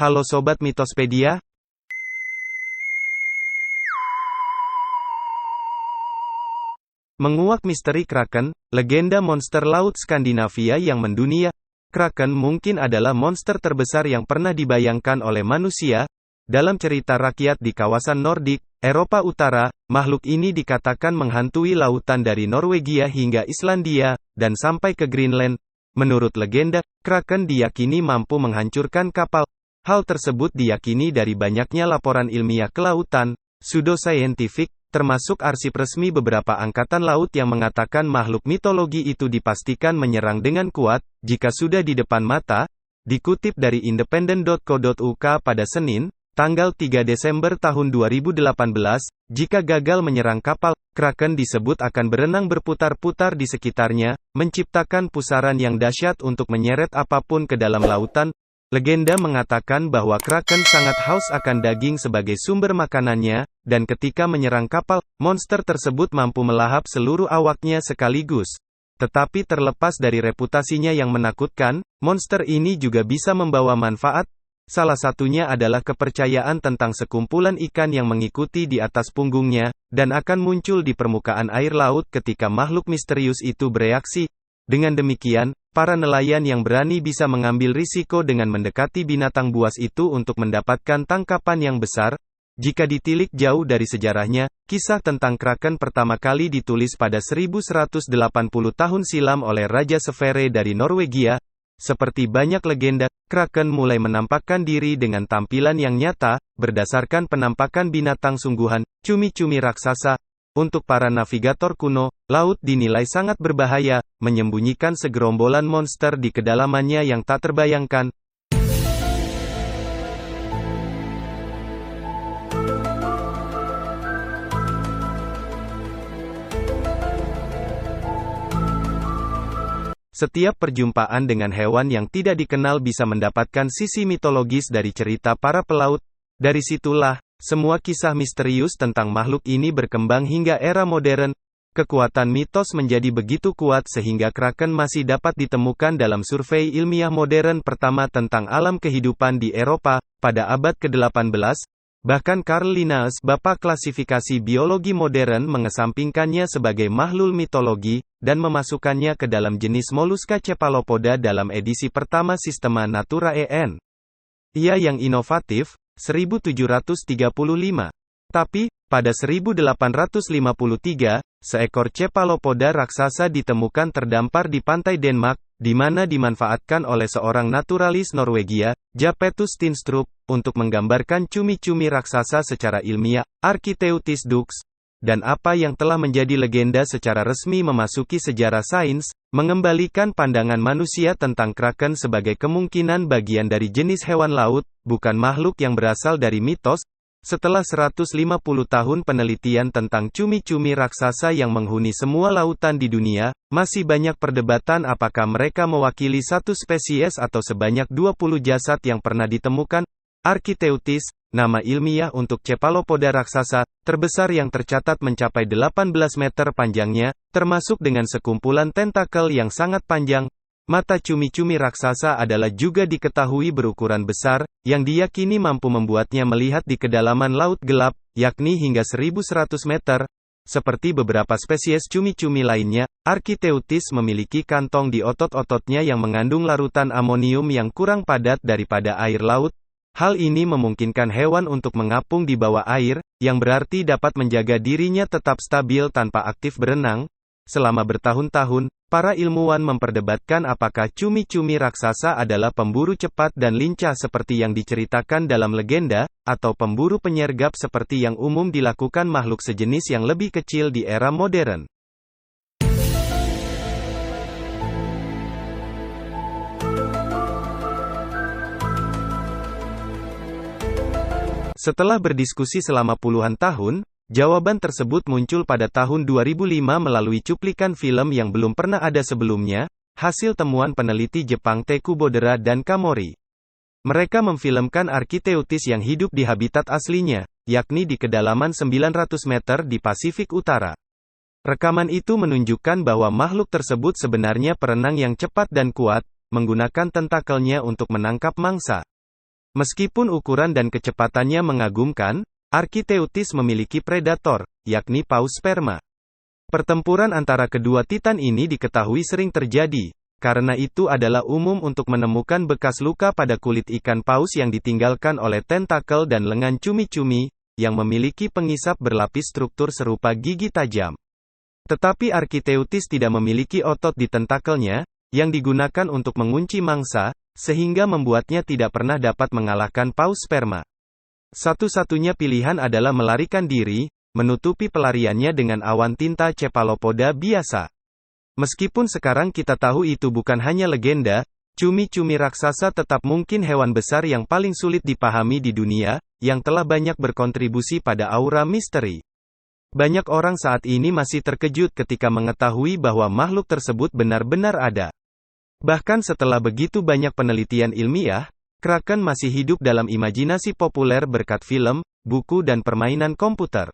Halo Sobat Mitospedia. Menguak misteri Kraken, legenda monster laut Skandinavia yang mendunia. Kraken mungkin adalah monster terbesar yang pernah dibayangkan oleh manusia. Dalam cerita rakyat di kawasan Nordik, Eropa Utara, makhluk ini dikatakan menghantui lautan dari Norwegia hingga Islandia, dan sampai ke Greenland. Menurut legenda, Kraken diyakini mampu menghancurkan kapal. Hal tersebut diyakini dari banyaknya laporan ilmiah kelautan, pseudoscientific, termasuk arsip resmi beberapa angkatan laut yang mengatakan makhluk mitologi itu dipastikan menyerang dengan kuat, jika sudah di depan mata. Dikutip dari independent.co.uk pada Senin, tanggal 3 Desember tahun 2018, jika gagal menyerang kapal, Kraken disebut akan berenang berputar-putar di sekitarnya, menciptakan pusaran yang dahsyat untuk menyeret apapun ke dalam lautan. Legenda mengatakan bahwa Kraken sangat haus akan daging sebagai sumber makanannya, dan ketika menyerang kapal, monster tersebut mampu melahap seluruh awaknya sekaligus. Tetapi terlepas dari reputasinya yang menakutkan, monster ini juga bisa membawa manfaat. Salah satunya adalah kepercayaan tentang sekumpulan ikan yang mengikuti di atas punggungnya, dan akan muncul di permukaan air laut ketika makhluk misterius itu bereaksi. Dengan demikian, para nelayan yang berani bisa mengambil risiko dengan mendekati binatang buas itu untuk mendapatkan tangkapan yang besar. Jika ditilik jauh dari sejarahnya, kisah tentang Kraken pertama kali ditulis pada 1180 tahun silam oleh Raja Sverre dari Norwegia. Seperti banyak legenda, Kraken mulai menampakkan diri dengan tampilan yang nyata, berdasarkan penampakan binatang sungguhan, cumi-cumi raksasa. Untuk para navigator kuno, laut dinilai sangat berbahaya, menyembunyikan segerombolan monster di kedalamannya yang tak terbayangkan. Setiap perjumpaan dengan hewan yang tidak dikenal bisa mendapatkan sisi mitologis dari cerita para pelaut. Dari situlah, semua kisah misterius tentang makhluk ini berkembang hingga era modern. Kekuatan mitos menjadi begitu kuat sehingga Kraken masih dapat ditemukan dalam survei ilmiah modern pertama tentang alam kehidupan di Eropa, pada abad ke-18. Bahkan Carl Linnaeus, bapa klasifikasi biologi modern, mengesampingkannya sebagai makhluk mitologi, dan memasukkannya ke dalam jenis Mollusca cephalopoda dalam edisi pertama Sistema Naturae N. Ia yang inovatif, 1735. Tapi, pada 1853, seekor cephalopoda raksasa ditemukan terdampar di pantai Denmark, di mana dimanfaatkan oleh seorang naturalis Norwegia, Japetus Tinstrup, untuk menggambarkan cumi-cumi raksasa secara ilmiah, Architeuthis dux. Dan apa yang telah menjadi legenda secara resmi memasuki sejarah sains, mengembalikan pandangan manusia tentang Kraken sebagai kemungkinan bagian dari jenis hewan laut, bukan makhluk yang berasal dari mitos. Setelah 150 tahun penelitian tentang cumi-cumi raksasa yang menghuni semua lautan di dunia, masih banyak perdebatan apakah mereka mewakili satu spesies atau sebanyak 20 jasad yang pernah ditemukan. Architeuthis, nama ilmiah untuk cephalopoda raksasa, terbesar yang tercatat mencapai 18 meter panjangnya, termasuk dengan sekumpulan tentakel yang sangat panjang. Mata cumi-cumi raksasa adalah juga diketahui berukuran besar, yang diyakini mampu membuatnya melihat di kedalaman laut gelap, yakni hingga 1100 meter. Seperti beberapa spesies cumi-cumi lainnya, Architeuthis memiliki kantong di otot-ototnya yang mengandung larutan amonium yang kurang padat daripada air laut. Hal ini memungkinkan hewan untuk mengapung di bawah air, yang berarti dapat menjaga dirinya tetap stabil tanpa aktif berenang. Selama bertahun-tahun, para ilmuwan memperdebatkan apakah cumi-cumi raksasa adalah pemburu cepat dan lincah seperti yang diceritakan dalam legenda, atau pemburu penyergap seperti yang umum dilakukan makhluk sejenis yang lebih kecil di era modern. Setelah berdiskusi selama puluhan tahun, jawaban tersebut muncul pada tahun 2005 melalui cuplikan film yang belum pernah ada sebelumnya, hasil temuan peneliti Jepang Teku Bodera dan Kamori. Mereka memfilmkan Architeuthis yang hidup di habitat aslinya, yakni di kedalaman 900 meter di Pasifik Utara. Rekaman itu menunjukkan bahwa makhluk tersebut sebenarnya perenang yang cepat dan kuat, menggunakan tentakelnya untuk menangkap mangsa. Meskipun ukuran dan kecepatannya mengagumkan, Archaeoteuthis memiliki predator, yakni paus sperma. Pertempuran antara kedua titan ini diketahui sering terjadi. Karena itu adalah umum untuk menemukan bekas luka pada kulit ikan paus yang ditinggalkan oleh tentakel dan lengan cumi-cumi, yang memiliki pengisap berlapis struktur serupa gigi tajam. Tetapi Archaeoteuthis tidak memiliki otot di tentakelnya, yang digunakan untuk mengunci mangsa, sehingga membuatnya tidak pernah dapat mengalahkan paus sperma. Satu-satunya pilihan adalah melarikan diri, menutupi pelariannya dengan awan tinta cephalopoda biasa. Meskipun sekarang kita tahu itu bukan hanya legenda, cumi-cumi raksasa tetap mungkin hewan besar yang paling sulit dipahami di dunia, yang telah banyak berkontribusi pada aura misteri. Banyak orang saat ini masih terkejut ketika mengetahui bahwa makhluk tersebut benar-benar ada. Bahkan setelah begitu banyak penelitian ilmiah, kraken masih hidup dalam imajinasi populer berkat film, buku dan permainan komputer.